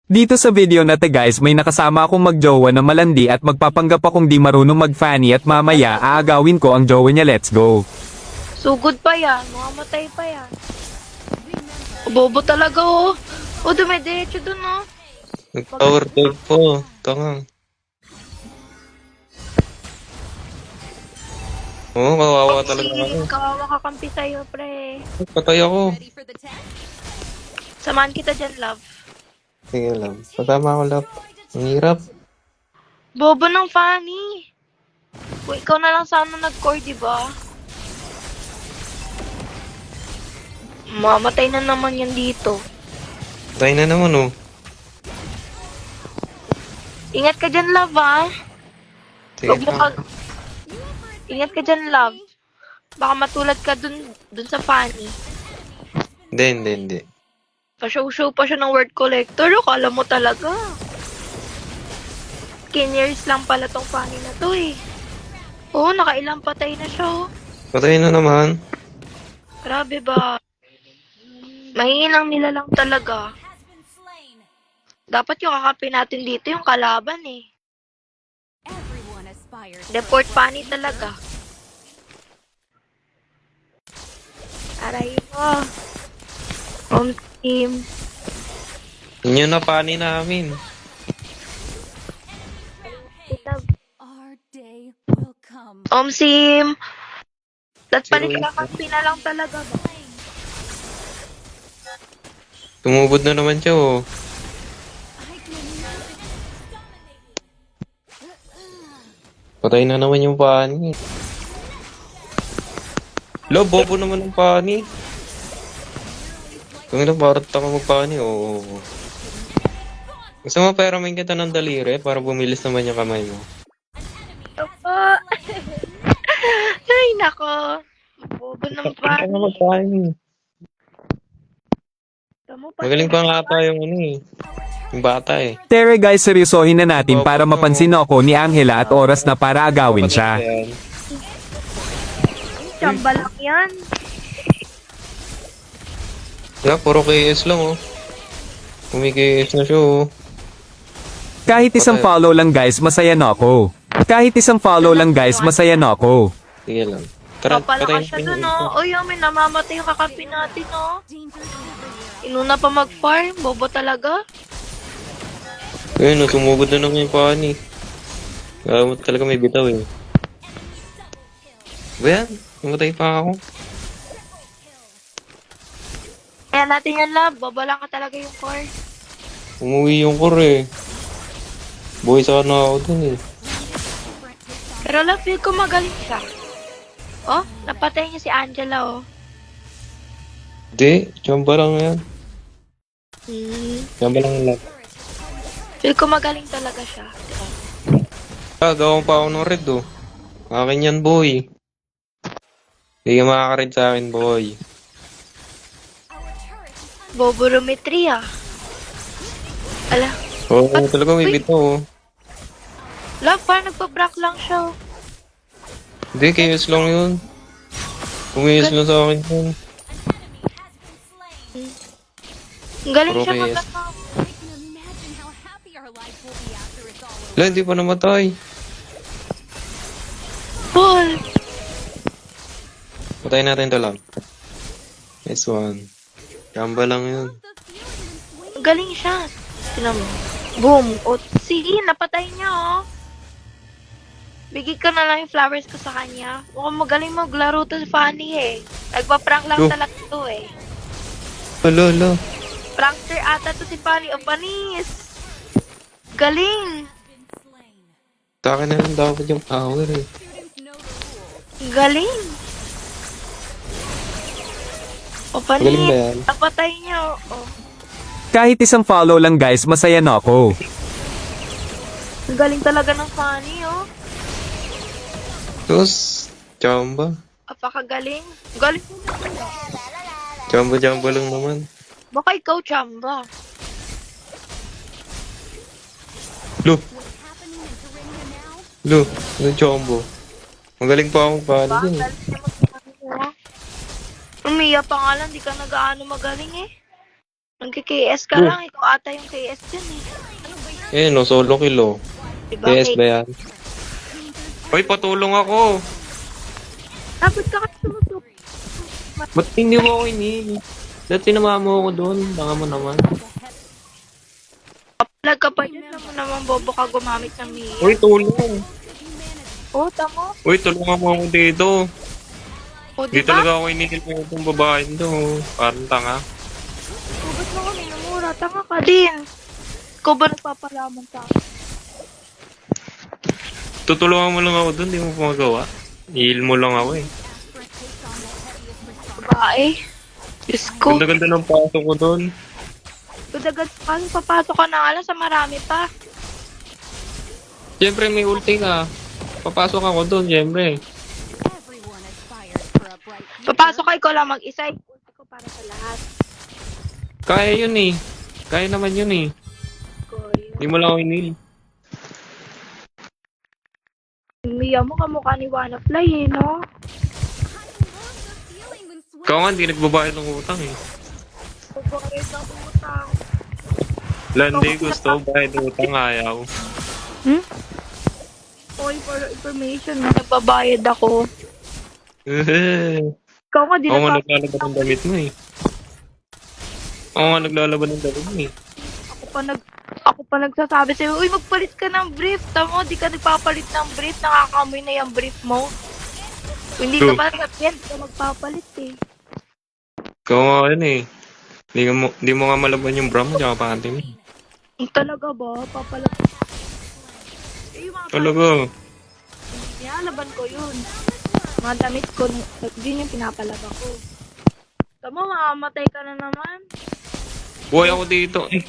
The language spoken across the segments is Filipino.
Dito sa video na to guys may nakasama akong magjowa na malandi at magpapanggap akong di marunong mag-fanny at mamaya aagawin ko ang jowa niya, let's go. Sugod pa yan. Mamamatay pa yan. Bobo talaga oh. O, dumidiretso dun oh. Nag-power dog po. Tanga. Oo, kawawa talaga ako. Kawawa kakampi sa'yo, pre. Patay ako. Samahan kita dyan, love. Sige lang. Pasama ako, love. Ang hirap. Bobo ng Fanny. Kung ikaw na lang sana nag-core, diba? Mamatay na naman yan dito. Patay na naman, oh. Ingat ka dyan, love, ha? Sige Huwag mo lang. Ingat ka dyan, love. Baka matulad ka dun sa Fanny. Hindi. Pa-show pa siya ng word collector. Akala mo talaga. Skinnyers lang pala tong Fanny na to eh. Oo, nakailang patay na siya oh. Patay na naman. Grabe ba? Mahihinang nila lang talaga. Dapat yung kakapin natin dito yung kalaban eh. Deport Fanny talaga. Aray mo. Home team. Yun yung napani namin. Home team. That's Zero palit kakampi na lang talaga ba? Tumubod na naman siya, oh. Patay na naman yung pani. Lo, bobo naman ng pani. Kung ilang barat ako magpani, oo. Gusto mo pera may kita ng daliri para bumilis naman yung kamay mo. Opo. Ay, nako. Bobo ng Ano Fanny. magpani? Magaling pa nga ata yung ano eh. Yung bata eh. Tere guys seryosohin na natin para mapansin ako ni Angela at oras na para agawin siya. Chamba lang yan. Yeah, puro KS lang oh. Kumi-KS na siya oh. Kahit isang follow lang guys masaya na ako. Kahit isang follow lang guys masaya na ako. Sige lang. Tara, Papalakas siya dun, no? Uy, may namamatay yung kakampi natin, no? Inuna pa mag-farm. Bobo talaga. Ayun, sumugod na naman yung pani. Kaya mo talaga may bitaw eh. Ba yan? Namatay pa ako. Kaya natin yan, love. Bobo lang ka talaga yung core. Umuwi yung core eh. Buhay sa na ako dun eh. Pero love, feel ko magaling siya. Oh, napatay niya si Angela, oh. Hindi, chamba lang yan. Chamba lang lang. Feel ko magaling talaga siya. Ah, gawang pa ako ng red oh. Akin yan boy. Hindi ka makaka-red sa akin boy. Boborometry, ah. Ala. Oo, talaga may bitaw oh. Love, parang nagpa-prank lang siya, oh. Hindi, KS lang yun. Kumayos lang sa akin yun. Ang galing Puro siya KS. mag-attack. Wala, hindi pa namatay. Paul! Patayin natin ito lang. Nice one. Chamba lang yun. Ang galing siya. Tinan mo. Boom! O, sige, napatay niya, oh. Bigay ka na lang yung flowers ko sa kanya. Mukhang magaling maglaro to si Fanny, eh. Nagpa-prank lang Yo. talaga to, eh. Lolo. Prankster ata to si Fanny. O, panis! Galing! Sa akin na lang dapat yung power eh. Galing! O, Galing ba panis! yan? Napatay niya, oh. Kahit isang follow lang guys masaya na ako. Ang galing talaga ng Fanny, oh. Tapos, chamba. Apakagaling. Galing mo na. Chamba lang naman. Baka ikaw, chamba. Lo, ano chamba? Magaling pa akong paano din eh. Umiya pa nga lang, di ka nag-aano magaling eh. Nagki-KS ka Oh. lang. Ikaw ata yung KS dyan eh. No, solo kill, oh. Diba? PS ba yan? Hoy, patulong ako! Dapat ka kasi sumusuk. Ba't hindi mo ako inil? Dati sinama mo ako doon. Baka mo naman. Papalag ka pa dyan naman naman bobo ka gumamit ng Mia. Hoy, tulong! Oh, tamo. Hoy, tulungan mo ako dito. Oh, Di diba? talaga ako inil mo itong babae to. Parang tanga. Oh, ba't mo kami namura? Tanga ka din. Ikaw ba nagpapalaman sa akin? Tutulungan mo lang ako doon, di mo pa magawa. Heal mo lang ako eh. Babae. Diyos ko. Ganda-ganda ng pasok ko doon. Gudagad pa. Papasok ka na nga lang sa marami pa. Siyempre may ulti ka. Papasok ako doon, siyempre. Papasok ka, ikaw lang mag-isa. Ulti ko para sa lahat. Kaya yun eh. Kaya naman yun eh. Di mo lang ako inil. Mia mo kamukha ni Wanafly eh, no? Ikaw nga, hindi nagbabayad ng utang eh. Pagbabayad ng utang. Landi gusto, bayad ng utang ayaw. Hmm? Oy, for information, nagbabayad ako. Ikaw nga, di Ako nga na naglalaban ng damit mo eh. Ako nga naglalaban ng damit mo eh. ako pa nagsasabi sa'yo, uy, magpalit ka ng brief. Tamo, di ka nagpapalit ng brief. Nakakamoy na yung brief mo. Kung hindi ka True. pa yan, di ka magpapalit eh. Ikaw nga yun eh. Di mo nga malaban yung bra mo tsaka panty mo. Talaga ba? Papalag. Eh, yung mga Talaga. laban ko yun. Mga damit ko, yun yung pinapalaga ko. Tamo, mamamatay ka na naman. Buhay ako dito eh.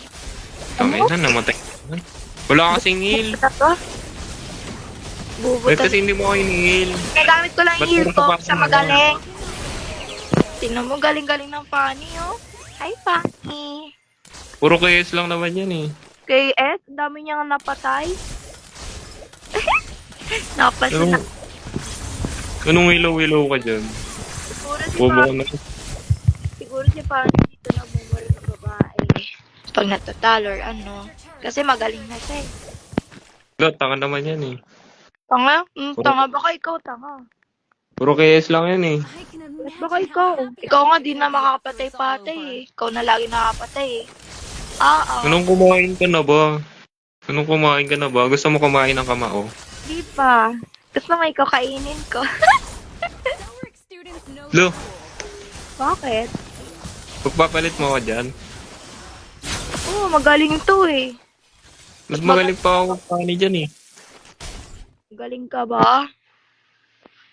Tangay na, namatay ka naman. Wala kasing heal. Ito? Eh Bubutas. kasi hindi mo ako in-heal. Nagamit ko lang Ba't yung heal puro ko kapasa sa na magaling. Tingnan mo, galing-galing ng Fanny, oh. Hi, Fanny. Puro KS lang naman yan eh. KS, ang dami niyang napatay. Napansin na. Anong willow-willow ka dyan? Siguro si Bobo ka Fanny, na. siguro si Fanny dito na bumari ng babae. Pag natatalo or ano. Kasi magaling na siya eh. Wala, tanga naman yan eh. Tanga? Tanga. Baka ikaw tanga. Puro KS lang yan eh. Baka ikaw. Ikaw nga di na makakapatay-patay eh. Ikaw na lagi nakakapatay eh. Anong kumain ka na ba? Anong kumain ka na ba? Gusto mo kumain ng kamao? Di pa. Gusto mo ikaw kainin ko. Lo, Bakit? pagpapalit mo ako dyan. Oo, magaling to eh. Mas magaling pa ako magpani dyan eh. Magaling ka ba?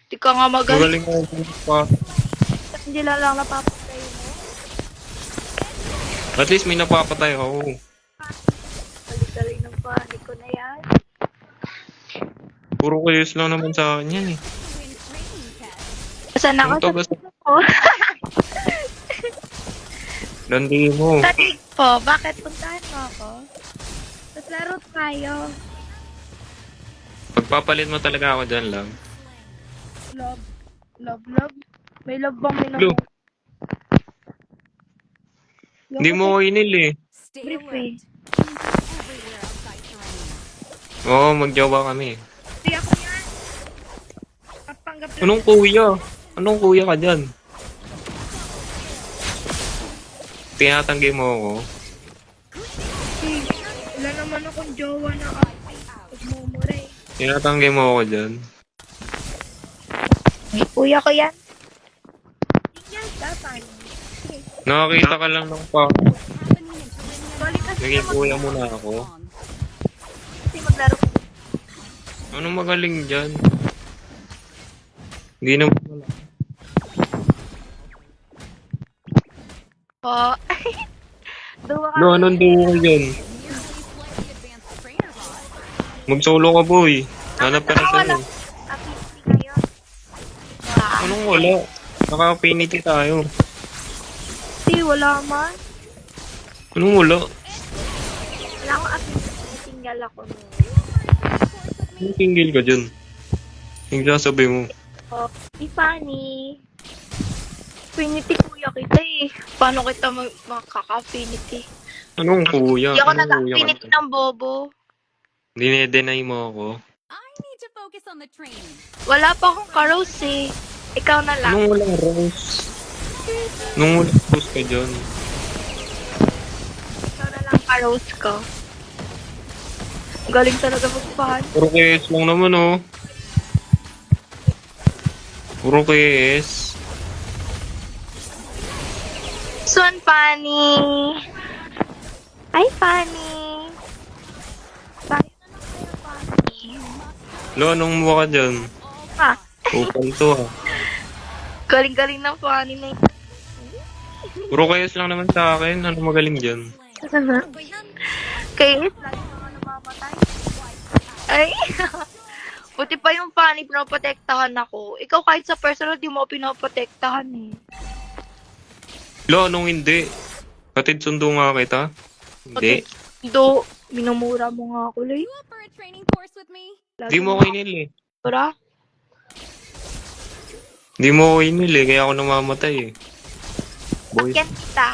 Di ka nga magaling. Magaling ako pa. Hindi lang napapatay mo. At least may napapatay ako. Galing ng panic ko na yan. Puro KS lang naman sa akin yan eh. Saan Ano to ako ba? sa ko? Landi mo. Tanig po, bakit puntahan mo ako? Tapos laro tayo. Pagpapalit mo talaga ako dyan lang. Love. Love. May love bang Lo, minamahal? hindi mo ako inil eh. Brief eh. Oo, magjowa kami. Hindi ako yan. Kapanggap na. Anong kuya? Anong kuya ka dyan? Tinatanggi mo ako. Wala naman akong jowa na pagmumura eh. Tinatanggi mo ako dyan. Kuya ko yan. Tingnan ka, paano? Nakakita ka lang ng pa. Balik kasi Naging kuya mo na ako. kasi maglaro ko. Anong magaling dyan? Hindi naman wala. Po. Duwa ka. No, anong duo ka dyan? Mag-solo ka, boy. Hanap ka na Wala. sa'yo. Affinity ngayon. Wow. Anong wala? Naka-affinity tayo. Hindi, wala man. Anong wala? Wala akong affinity. Single ako nun. Anong single ka dyan? Yung sasabi mo. Oh, di funny. Affinity kuya kita eh. Paano kita makaka-affinity? Anong kuya? Hindi ako Anong kuya ka? nag-affinity ng bobo. Dine-deny mo ako. I need to focus on the training. Wala pa akong karos eh. Ikaw na lang. Anong walang rose? Anong walang rose ka dyan? Ikaw na lang karos ko. Galing talaga magpahan. Puro KS lang naman oh. Puro KS. Swan Fanny. Ay, Fanny. Tayo na lang kayo, Fanny. Lo, anong mukha ka dyan? Ha? Upal to ah. Galing-galing ng Fanny na yun. Puro KS lang naman sa akin. Ano magaling dyan? Kaya, lagi naman namamatay. Ay, buti pa yung Fanny, pinoprotektahan ako. Ikaw kahit sa personal, di mo ako pinoprotektahan eh. Lo, anong hindi? Katid sundo nga kita. Hindi. Do, minumura mo nga ako, Lay. You up for a training course with me? Hindi mo ako inil eh. Mura? Hindi mo ako inil eh. Kaya ako namamatay eh. Boy. Yan kita.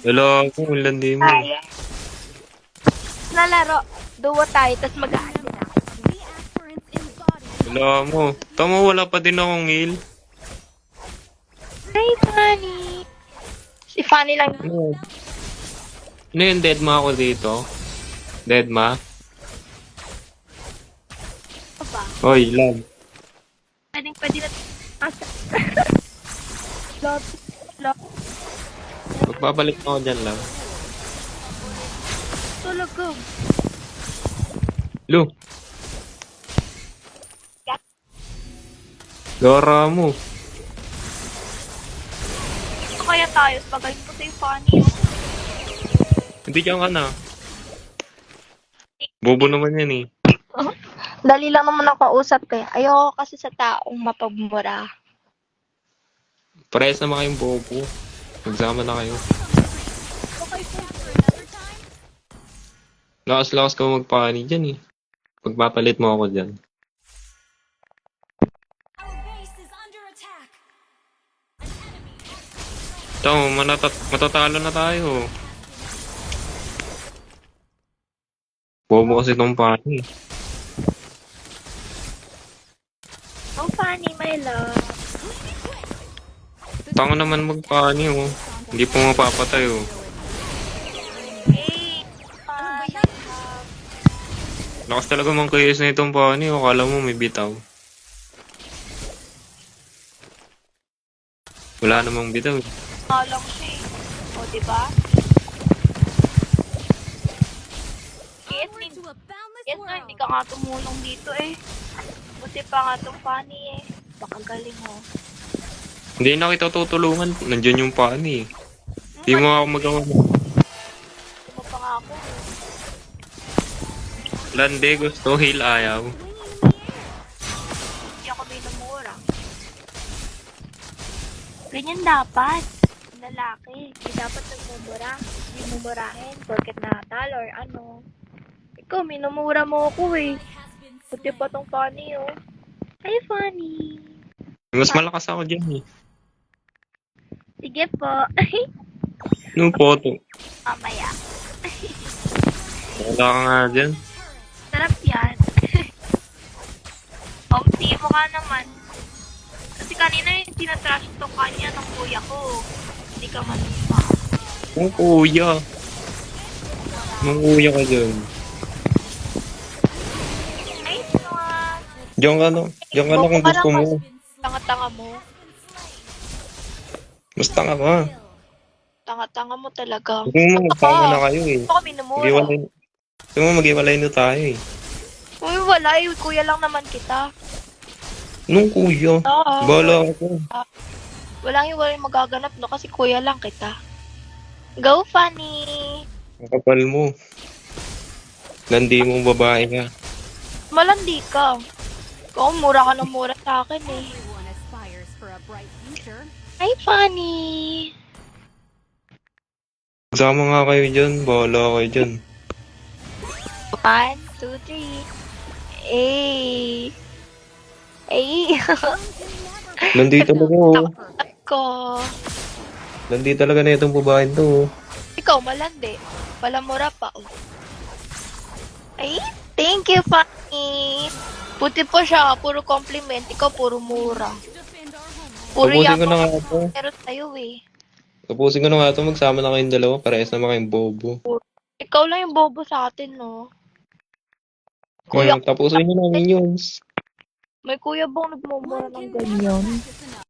Wala ako. Landi mo. Ay. Nalaro. Duwa tayo, tas mag-aano na. The aspirants embody. Wala mo. Tama, wala pa din akong heal. Hi, Fanny. Si Fanny lang. Ano? Ano yung dead ma ako dito? Dead ma? Ano ba? Oy, love. Pwede na. Asa? Love. Love. Magpapalik ako dyan lang. Talaga. Lu. Gara mo. Kaya tayo, pagaling ko sa'yo, Fanny. Hindi dyan ka na. Bobo naman yan eh. Dali lang naman ang kausap kaya. Ayoko kasi sa taong mapagmura. Parehas naman kayong bobo. Magsama na kayo. Okay, for another time? Lakas-lakas ka magpani dyan eh. Pagpapalit mo ako dyan. Our base is under attack. Ito, matatalo na tayo. Bobo kasi itong pani. Oh, Fanny, my love. Tango naman magpani oh. Hindi po mapapatay oh. Hey, Fanny. Lakas talaga mang kayos na itong pani oh. Akala mo may bitaw. Wala namang bitaw eh. Alam siya eh. O, diba? Yes, Onward to a boundless yes na, world. hindi ka nga tumulong dito eh. Buti pa nga tong Fanny eh. Baka galing oh. Hindi na kita tutulungan. Nandiyan yung pani eh. Hindi mo ako magawa mo. Gusto mo pa nga ako eh. Lande gusto, heal ayaw. Hindi ako minumura. Ganyan dapat. Lalaki. Hindi dapat nagmumura. Hindi mumurahin. Porket natalo or ano. Ikaw, minumura mo ako eh. Buti pa tong Fanny oh. Hi, Fanny. Mas malakas ako dyan eh. Sige po. Anong photo? Mamaya. Wala ka nga dyan. Sarap yan. Omti mo ka naman. Kasi kanina yung tinatrash to kanya ng kuya ko. Hindi ka manipa. Ang kuya. Ang kuya ka dyan. Ay, mga Diyan ka na. Diyan ka na kung gusto mo. tanga-tanga mo. Mas tanga ka. Tanga-tanga mo talaga. Gusto mo magtama na kayo eh. Ako minumura. Mag-iwalay. Gusto mo mag-iwalay na tayo eh. Uy, wala eh. Kuya lang naman kita. Anong kuya? Oo. Bahala ako. Walang iwalay magaganap no kasi kuya lang kita. Go, Fanny! Ang kapal mo. Landi mong babae ka. Malandi ka. Ikaw, mura ka ng mura sa akin eh. Everyone aspires for a bright future. Hi, Fanny! Sama nga kayo dyan. Bahala kayo dyan. 1, 2, 3. Eh. Ay, Landi talaga, oh. Perfect. ko. Landi talaga na itong babae to, oh. Ikaw, malandi. Palamura pa, oh. Ay, thank you, Fanny. Puti po siya, puro compliment. Ikaw, puro mura. Defend our home. Puro Tapusin ko na yaman nga to. pero tayo eh. Tapusin ko na nga to. Magsama na kayong dalawa. Parehas naman kayong bobo. Ikaw lang yung bobo sa atin, no? Kuya, Tapusin nyo na, minions. may kuya bang nagmumura One ng can ganyan? never practice enough.